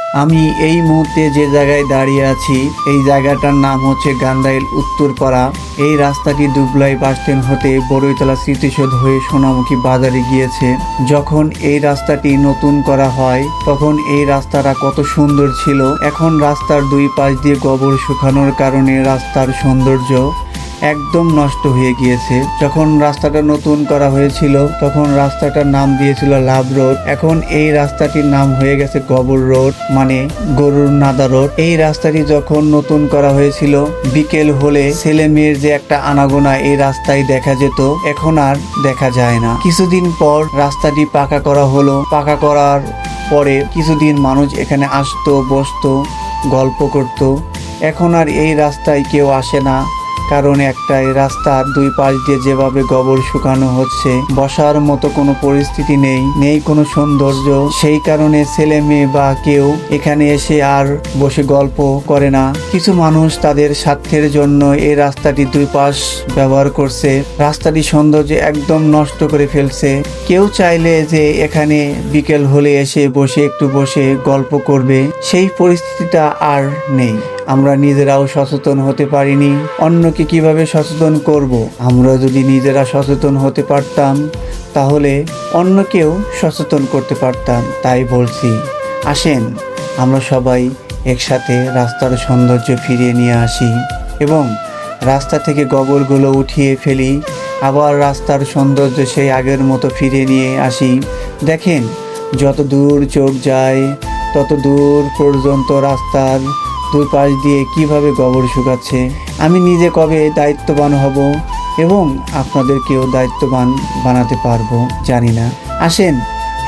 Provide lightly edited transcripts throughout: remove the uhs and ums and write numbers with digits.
আমি এই মুহূর্তে যে জায়গায় দাঁড়িয়ে আছি এই জায়গাটার নাম হচ্ছে গান্ধাইল উত্তরপাড়া। এই রাস্তাটি দুবলাই বাসস্ট্যান্ড হতে বড়ইতলা স্মৃতিসৌধ হয়ে সোনামুখী বাজারে গিয়েছে। যখন এই রাস্তাটি নতুন করা হয় তখন এই রাস্তাটা কত সুন্দর ছিল। এখন রাস্তার দুই পাশ দিয়ে গোবর শুকানোর কারণে রাস্তার সৌন্দর্য একদম নষ্ট হয়ে গিয়েছে। যখন রাস্তাটা নতুন করা হয়েছিল তখন রাস্তাটার নাম দিয়েছিল লাভ রোড। এখন এই রাস্তাটির নাম হয়ে গেছে গোবর রোড, মানে গরুর নাদা রোড। এই রাস্তাটি যখন নতুন করা হয়েছিল বিকেল হলে ছেলে মেয়ের যে একটা আনাগোনা এই রাস্তায় দেখা যেত, এখন আর দেখা যায় না। কিছুদিন পর রাস্তাটি পাকা করা হলো। পাকা করার পরে কিছুদিন মানুষ এখানে আসতো, বসতো, গল্প করত। এখন আর এই রাস্তায় কেউ আসে না, কারণ একটাই, রাস্তার দুই পাশ দিয়ে যেভাবে গোবর শুকানো হচ্ছে, বসার মতো কোনো পরিস্থিতি নেই কোনো সৌন্দর্য। সেই কারণে ছেলে মেয়ে বা কেউ এখানে এসে আর বসে গল্প করে না। কিছু মানুষ তাদের স্বার্থের জন্য এই রাস্তাটি দুই পাশ ব্যবহার করছে, রাস্তাটি সৌন্দর্য একদম নষ্ট করে ফেলছে। কেউ চাইলে যে এখানে বিকেল হলে এসে একটু বসে গল্প করবে, সেই পরিস্থিতিটা আর নেই। আমরা নিজেরাও সচেতন হতে পারিনি, অন্যকে কিভাবে সচেতন করব? আমরা যদি নিজেরা সচেতন হতে পারতাম তাহলে অন্যকেও সচেতন করতে পারতাম। তাই বলছি, আসেন আমরা সবাই একসাথে রাস্তার সৌন্দর্য ফিরিয়ে নিয়ে আসি এবং রাস্তা থেকে গোবরগুলো উঠিয়ে ফেলি, আবার রাস্তার সৌন্দর্য সেই আগের মতো ফিরিয়ে নিয়ে আসি। দেখেন, যত দূর চোখ যায় তত দূর পর্যন্ত রাস্তার দুই পাশ দিয়ে কিভাবে গোবর শুকাচ্ছে। আমি নিজে কবে দায়িত্ববান হব এবং আপনাদেরকেও দায়িত্ববান বানাতে পারবো জানি না। আসেন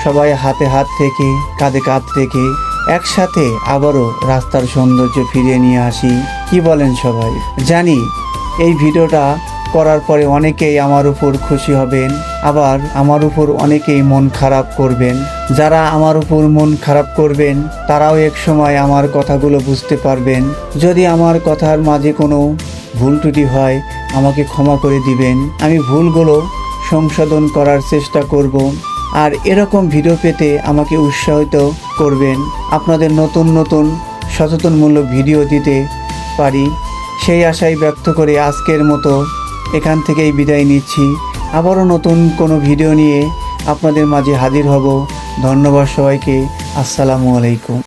সবাই হাতে হাত রেখে, কাঁধে কাঁধ রেখে একসাথে আবারও রাস্তার সৌন্দর্য ফিরিয়ে নিয়ে আসি। কি বলেন সবাই? জানি এই ভিডিওটা করার পরে অনেকেই আমার উপর খুশি হবেন, আবার আমার উপর অনেকেই মন খারাপ করবেন। যারা আমার উপর মন খারাপ করবেন তারাও এক সময় আমার কথাগুলো বুঝতে পারবেন। যদি আমার কথার মাঝে কোনো ভুল ত্রুটি হয় আমাকে ক্ষমা করে দিবেন। আমি ভুলগুলো সংশোধন করার চেষ্টা করব। আর এরকম ভিডিও পেতে আমাকে উৎসাহিত করবেন, আপনাদের নতুন নতুন সচেতনমূলক ভিডিও দিতে পারি সেই আশাই ব্যক্ত করে আজকের মতো এখান থেকেই বিদায় নিচ্ছি। আবারও নতুন কোনো ভিডিও নিয়ে আপনাদের মাঝে হাজির হব। ধন্যবাদ সবাইকে। আসসালামু আলাইকুম।